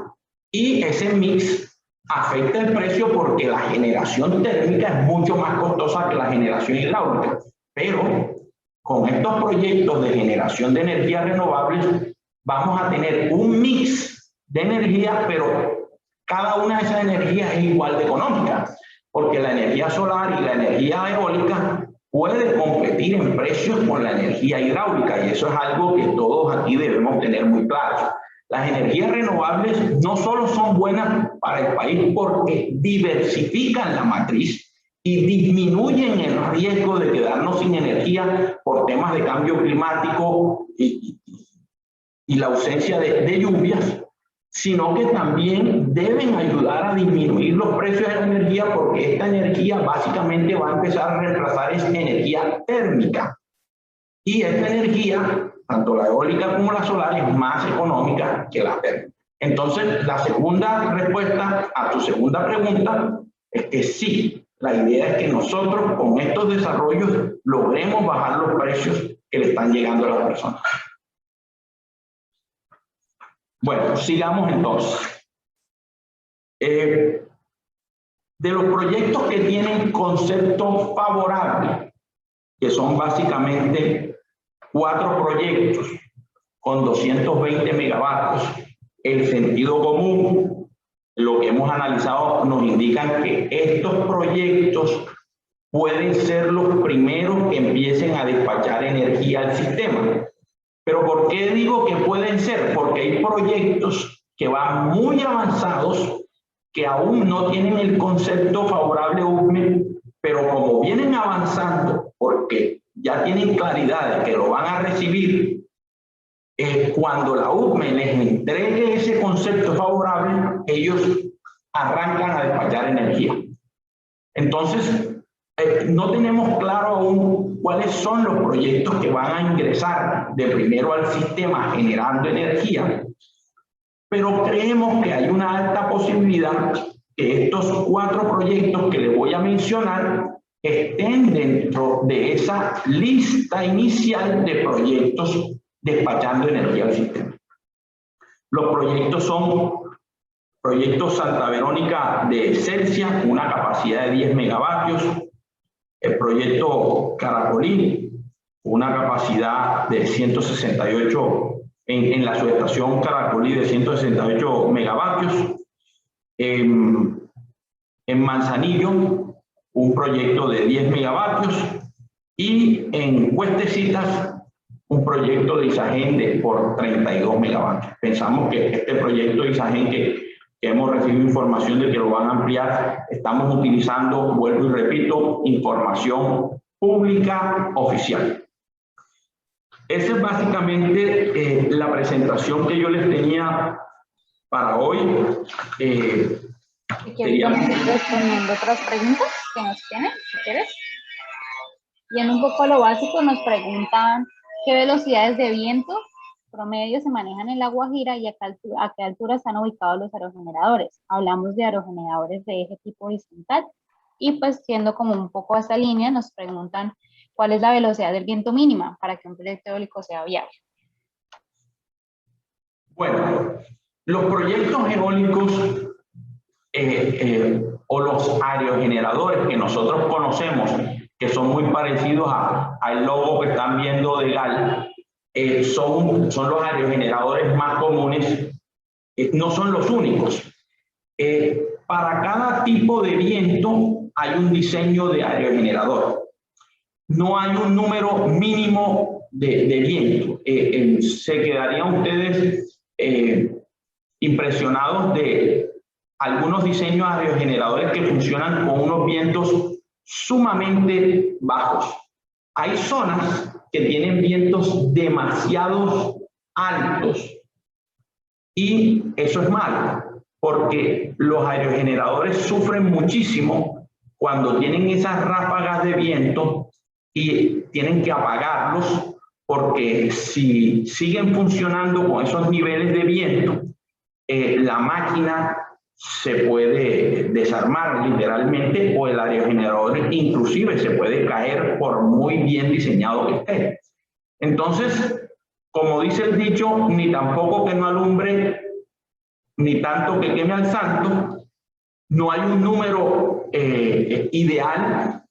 y ese mix afecta el precio porque la generación térmica es mucho más costosa que la generación hidráulica. Pero con estos proyectos de generación de energías renovables vamos a tener un mix de energía, pero cada una de esas energías es igual de económica, porque la energía solar y la energía eólica puede competir en precios con la energía hidráulica y eso es algo que todos aquí debemos tener muy claro. Las energías renovables no solo son buenas para el país porque diversifican la matriz y disminuyen el riesgo de quedarnos sin energía por temas de cambio climático y la ausencia de lluvias, sino que también deben ayudar a disminuir los precios de la energía porque esta energía básicamente va a empezar a reemplazar esa energía térmica. Y esta energía, tanto la eólica como la solar, es más económica que la térmica. Entonces, la segunda respuesta a tu segunda pregunta es que sí, la idea es que nosotros con estos desarrollos logremos bajar los precios que le están llegando a las personas. Bueno, sigamos entonces. De los proyectos que tienen concepto favorable, que son básicamente 4 proyectos con 220 megavatios, el sentido común, lo que hemos analizado nos indican que estos proyectos pueden ser los primeros que empiecen a despachar energía al sistema. Pero ¿por qué digo que pueden ser? Porque hay proyectos que van muy avanzados, que aún no tienen el concepto favorable UCME, pero como vienen avanzando, porque ya tienen claridad de que lo van a recibir, cuando la UCME les entregue ese concepto favorable, ellos arrancan a despachar energía. Entonces, no tenemos claro aún cuáles son los proyectos que van a ingresar de primero al sistema generando energía, pero creemos que hay una alta posibilidad que estos 4 proyectos que les voy a mencionar estén dentro de esa lista inicial de proyectos despachando energía al sistema. Los proyectos son proyecto Santa Verónica de Celsia, una capacidad de 10 megavatios, el proyecto Caracolí, una capacidad de 168 en la subestación Caracolí de 168 megavatios, en Manzanillo, un proyecto de 10 megavatios y en Cuestecitas, un proyecto de Isagen por 32 megavatios. Pensamos que este proyecto de Isagen que hemos recibido información de que lo van a ampliar, estamos utilizando, vuelvo y repito, información pública oficial. Esa es básicamente la presentación que yo les tenía para hoy. Si quieres, vamos a ir respondiendo otras preguntas que nos tienen, si quieres. Y en un poco lo básico nos preguntan qué velocidades de viento promedio se manejan en La Guajira y a qué altura están ubicados los aerogeneradores. Hablamos de aerogeneradores de eje tipo horizontal y pues siendo como un poco esta línea nos preguntan cuál es la velocidad del viento mínima para que un proyecto eólico sea viable. Bueno, los proyectos eólicos o los aerogeneradores que nosotros conocemos, que son muy parecidos al logo que están viendo de GAL, son los aerogeneradores más comunes, no son los únicos. Para cada tipo de viento hay un diseño de aerogenerador. No hay un número mínimo de viento. Se quedarían ustedes impresionados de algunos diseños aerogeneradores que funcionan con unos vientos sumamente bajos. Hay zonas que tienen vientos demasiado altos y eso es malo, porque los aerogeneradores sufren muchísimo cuando tienen esas ráfagas de viento y tienen que apagarlos, porque si siguen funcionando con esos niveles de viento, la máquina se puede desarmar literalmente, o el aerogenerador inclusive se puede caer por muy bien diseñado que esté. Entonces, como dice el dicho, ni tampoco que no alumbre, ni tanto que queme al santo. No hay un número ideal.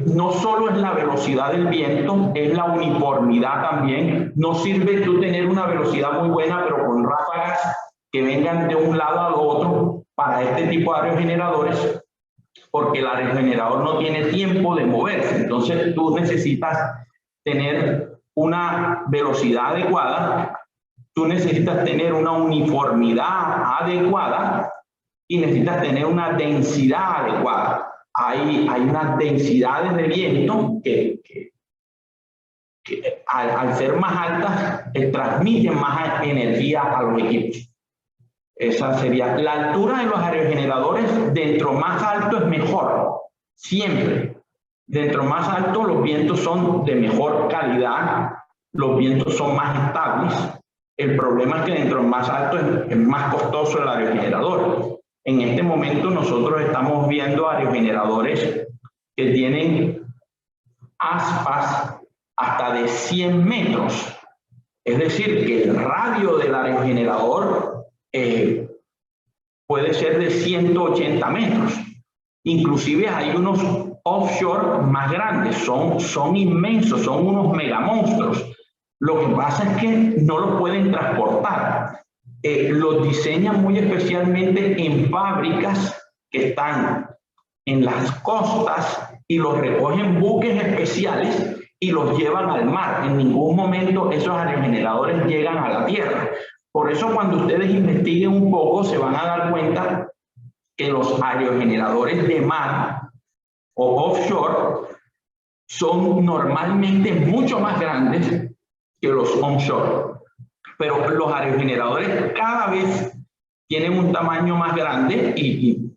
No solo es la velocidad del viento, es la uniformidad también. No sirve tú tener una velocidad muy buena, pero con ráfagas que vengan de un lado al otro para este tipo de aerogeneradores, porque el aerogenerador no tiene tiempo de moverse. Entonces tú necesitas tener una velocidad adecuada, tú necesitas tener una uniformidad adecuada y necesitas tener una densidad adecuada. Hay unas densidades de viento que al ser más altas transmiten más energía a los equipos. Esa sería la altura de los aerogeneradores. Dentro más alto es mejor, siempre. Dentro más alto los vientos son de mejor calidad, los vientos son más estables. El problema es que dentro más alto es más costoso el aerogenerador. En este momento nosotros estamos viendo aerogeneradores que tienen aspas hasta de 100 metros. Es decir, que el radio del aerogenerador puede ser de 180 metros. Inclusive hay unos offshore más grandes, son inmensos, son unos megamonstruos. Lo que pasa es que no los pueden transportar. Los diseñan muy especialmente en fábricas que están en las costas y los recogen buques especiales y los llevan al mar. En ningún momento esos aerogeneradores llegan a la tierra. Por eso cuando ustedes investiguen un poco se van a dar cuenta que los aerogeneradores de mar o offshore son normalmente mucho más grandes que los onshore. Pero los aerogeneradores cada vez tienen un tamaño más grande y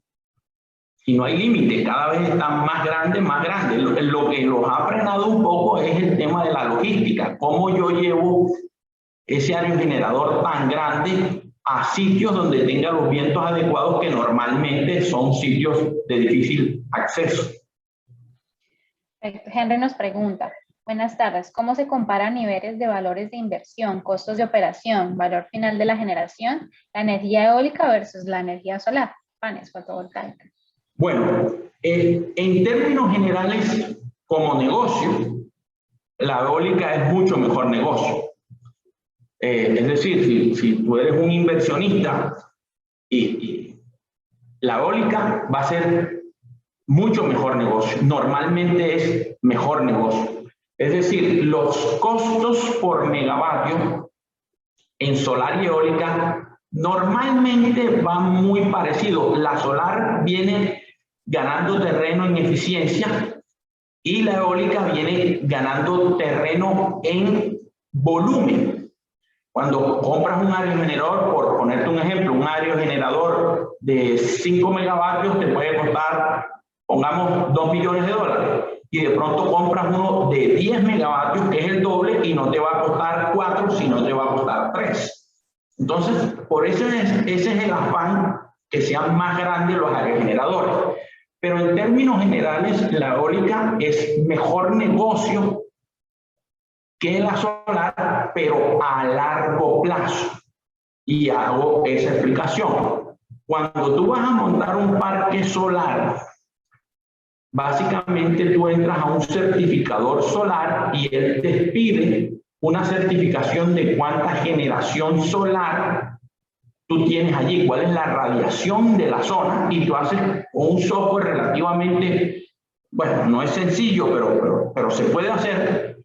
no hay límite, cada vez están más grandes, más grandes. Lo que los ha frenado un poco es el tema de la logística. ¿Cómo yo llevo ese aerogenerador tan grande a sitios donde tenga los vientos adecuados, que normalmente son sitios de difícil acceso? Henry nos pregunta: buenas tardes, ¿cómo se comparan niveles de valores de inversión, costos de operación, valor final de la generación, la energía eólica versus la energía solar, paneles fotovoltaicos? Bueno, en términos generales, como negocio, la eólica es mucho mejor negocio. Es decir, si tú eres un inversionista y la eólica va a ser mucho mejor negocio. Normalmente es mejor negocio. Es decir, los costos por megavatio en solar y eólica normalmente van muy parecidos. La solar viene ganando terreno en eficiencia y la eólica viene ganando terreno en volumen. Cuando compras un aerogenerador, por ponerte un ejemplo, un aerogenerador de 5 megavatios te puede costar, pongamos, $2 millones, y de pronto compras uno de 10 megavatios, que es el doble, y no te va a costar 4, sino te va a costar 3. Entonces, por eso ese es el afán, que sean más grandes los aerogeneradores. Pero en términos generales, la eólica es mejor negocio que la solar, pero a largo plazo. Y hago esa explicación. Cuando tú vas a montar un parque solar, básicamente tú entras a un certificador solar y él te pide una certificación de cuánta generación solar tú tienes allí, cuál es la radiación de la zona, y tú haces un software relativamente, bueno, no es sencillo, pero se puede hacer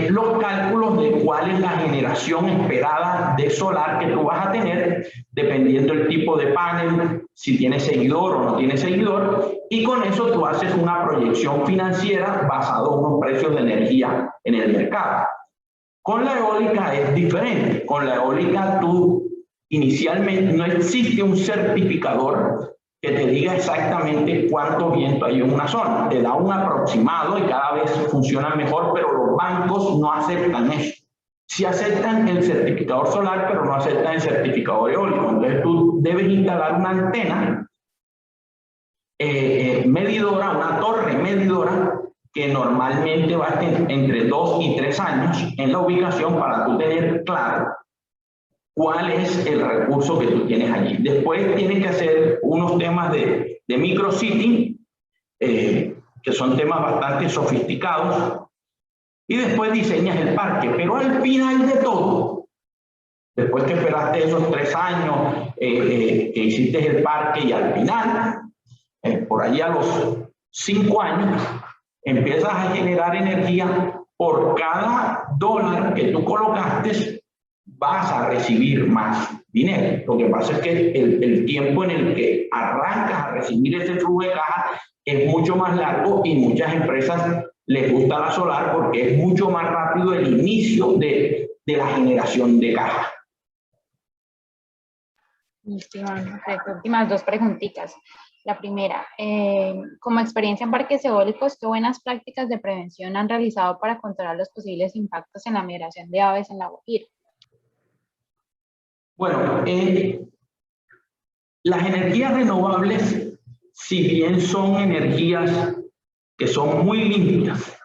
los cálculos de cuál es la generación esperada de solar que tú vas a tener, dependiendo del tipo de panel, si tiene seguidor o no tiene seguidor, y con eso tú haces una proyección financiera basada en unos precios de energía en el mercado. Con la eólica es diferente. Con la eólica tú inicialmente no existe un certificador que te diga exactamente cuánto viento hay en una zona. Te da un aproximado y cada vez funciona mejor, pero los bancos no aceptan eso. Sí aceptan el certificador solar, pero no aceptan el certificador eólico. Entonces tú debes instalar una antena medidora, una torre medidora, que normalmente va a estar entre 2 y 3 años en la ubicación para tú tener claro cuál es el recurso que tú tienes allí. Después tienes que hacer unos temas de micrositting, que son temas bastante sofisticados, y después diseñas el parque. Pero al final de todo, después que esperaste esos 3 años, que hiciste el parque, y al final, por allí a los 5 años, empiezas a generar energía. Por cada dólar que tú colocaste, vas a recibir más dinero. Lo que pasa es que el tiempo en el que arrancas a recibir ese flujo de caja es mucho más largo, y muchas empresas les gusta la solar porque es mucho más rápido el inicio de la generación de caja. Últimas 2 preguntitas. La primera, como experiencia en parques eólicos, ¿qué buenas prácticas de prevención han realizado para controlar los posibles impactos en la migración de aves en la Guajira? Bueno, las energías renovables, si bien son energías que son muy limpias,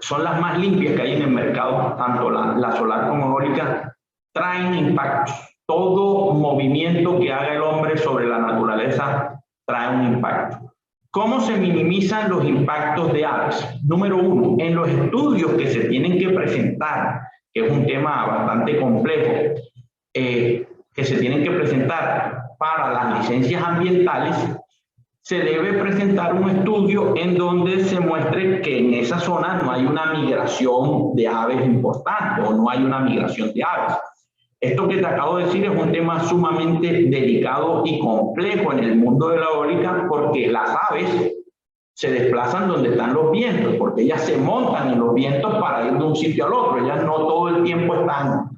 son las más limpias que hay en el mercado, tanto la solar como eólica, traen impactos. Todo movimiento que haga el hombre sobre la naturaleza trae un impacto. ¿Cómo se minimizan los impactos de aves? Número 1, en los estudios que se tienen que presentar, que es un tema bastante complejo, que se tienen que presentar para las licencias ambientales, se debe presentar un estudio en donde se muestre que en esa zona no hay una migración de aves importante, o no hay una migración de aves. Esto que te acabo de decir es un tema sumamente delicado y complejo en el mundo de la eólica, porque las aves se desplazan donde están los vientos, porque ellas se montan en los vientos para ir de un sitio al otro. Ellas no todo el tiempo están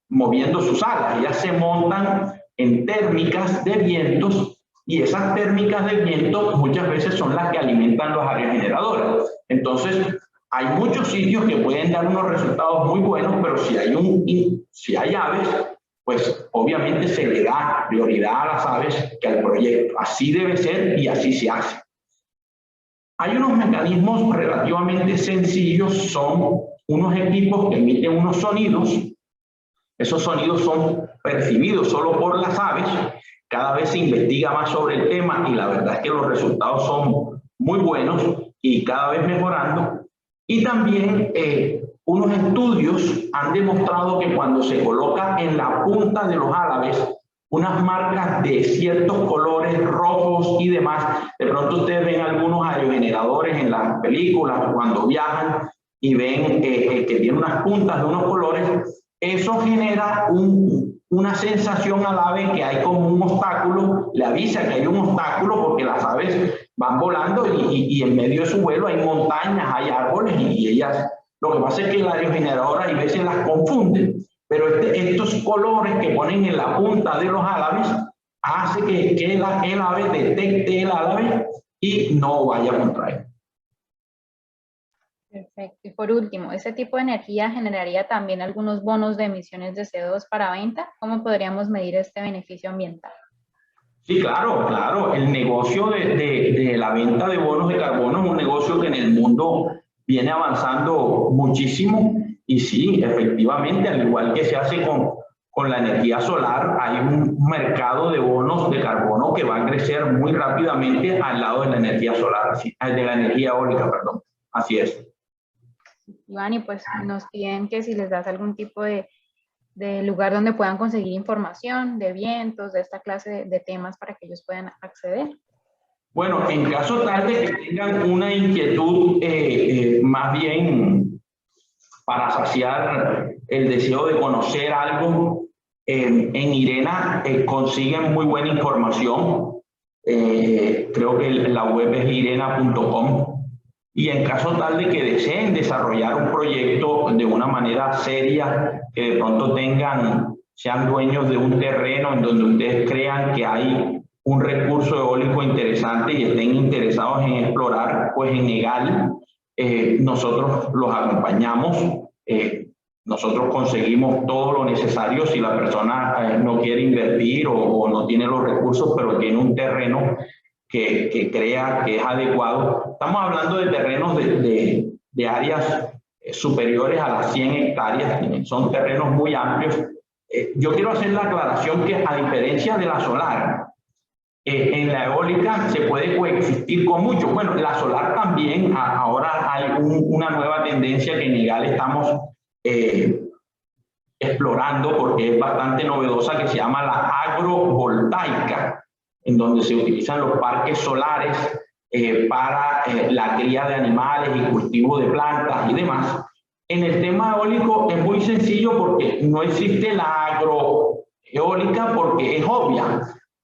moviendo sus alas, ellas se montan en térmicas de vientos, y esas térmicas de viento muchas veces son las que alimentan las áreas generadoras. Entonces, hay muchos sitios que pueden dar unos resultados muy buenos, pero si hay aves, pues obviamente se le da prioridad a las aves que al proyecto. Así debe ser y así se hace. Hay unos mecanismos relativamente sencillos, son unos equipos que emiten unos sonidos. Esos sonidos son percibidos solo por las aves. Cada vez se investiga más sobre el tema, y la verdad es que los resultados son muy buenos y cada vez mejorando. Y también unos estudios han demostrado que cuando se coloca en la punta de los álabes unas marcas de ciertos colores rojos y demás, de pronto ustedes ven algunos aerogeneradores en las películas cuando viajan y ven que tiene unas puntas de unos colores, eso genera una sensación al ave que hay como un obstáculo, le avisa que hay un obstáculo, porque las aves van volando y en medio de su vuelo hay montañas, hay árboles, y ellas, lo que pasa es que el aerogenerador a veces las confunde, pero estos colores que ponen en la punta de los álabes hace que el ave detecte el ave y no vaya contra él. Perfecto. Y por último, ¿ese tipo de energía generaría también algunos bonos de emisiones de CO2 para venta? ¿Cómo podríamos medir este beneficio ambiental? Sí, claro. El negocio de la venta de bonos de carbono es un negocio que en el mundo viene avanzando muchísimo. Y sí, efectivamente, al igual que se hace con la energía solar, hay un mercado de bonos de carbono que va a crecer muy rápidamente al lado de la energía solar, de la energía eólica, perdón. Así es. Iván, y pues nos piden que si les das algún tipo de del lugar donde puedan conseguir información de vientos, de esta clase de temas para que ellos puedan acceder. Bueno, en caso tal de que tengan una inquietud más bien para saciar el deseo de conocer algo, en IRENA consiguen muy buena información. Creo que la web es irena.com. Y en caso tal de que deseen desarrollar un proyecto de una manera seria, que de pronto sean dueños de un terreno en donde ustedes crean que hay un recurso eólico interesante y estén interesados en explorar, pues en EGAL nosotros los acompañamos. Nosotros conseguimos todo lo necesario si la persona no quiere invertir o no tiene los recursos, pero tiene un terreno que crea que es adecuado. Estamos hablando de terrenos de áreas superiores a las 100 hectáreas, son terrenos muy amplios. Yo quiero hacer la aclaración que a diferencia de la solar, en la eólica se puede coexistir con mucho. Bueno, la solar también, ahora hay una nueva tendencia que en IGAL estamos explorando porque es bastante novedosa, que se llama la agrovoltaica, en donde se utilizan los parques solares para la cría de animales y cultivo de plantas y demás. En el tema eólico es muy sencillo porque no existe la agroeólica porque es obvia.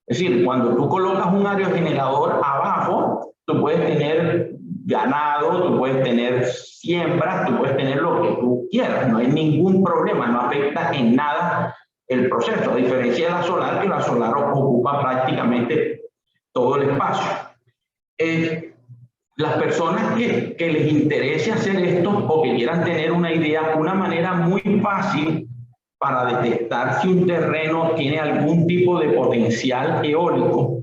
Es decir, cuando tú colocas un aerogenerador abajo, tú puedes tener ganado, tú puedes tener siembras, tú puedes tener lo que tú quieras. No hay ningún problema, no afecta en nada el proceso, a diferencia de la solar, que la solar ocupa prácticamente todo el espacio. Las personas que les interese hacer esto o que quieran tener una idea, una manera muy fácil para detectar si un terreno tiene algún tipo de potencial eólico,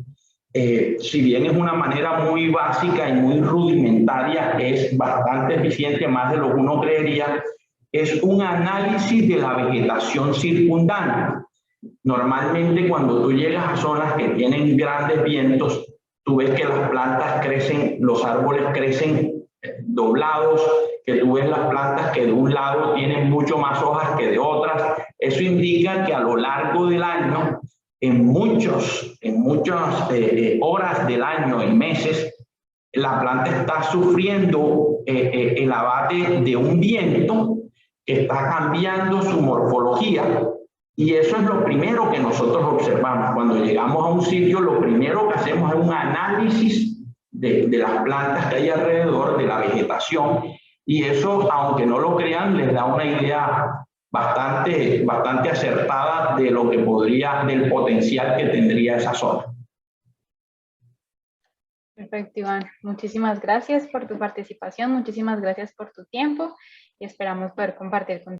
si bien es una manera muy básica y muy rudimentaria, es bastante eficiente, más de lo que uno creería, es un análisis de la vegetación circundante. Normalmente cuando tú llegas a zonas que tienen grandes vientos, tú ves que las plantas crecen, los árboles crecen doblados, que tú ves las plantas que de un lado tienen mucho más hojas que de otras. Eso indica que a lo largo del año, en muchas horas del año, en meses, la planta está sufriendo el abate de un viento que está cambiando su morfología. Y eso es lo primero que nosotros observamos. Cuando llegamos a un sitio, lo primero que hacemos es un análisis de las plantas que hay alrededor, de la vegetación, y eso, aunque no lo crean, les da una idea bastante acertada de lo que del potencial que tendría esa zona. Perfecto, Iván. Muchísimas gracias por tu participación, muchísimas gracias por tu tiempo y esperamos poder compartir contigo.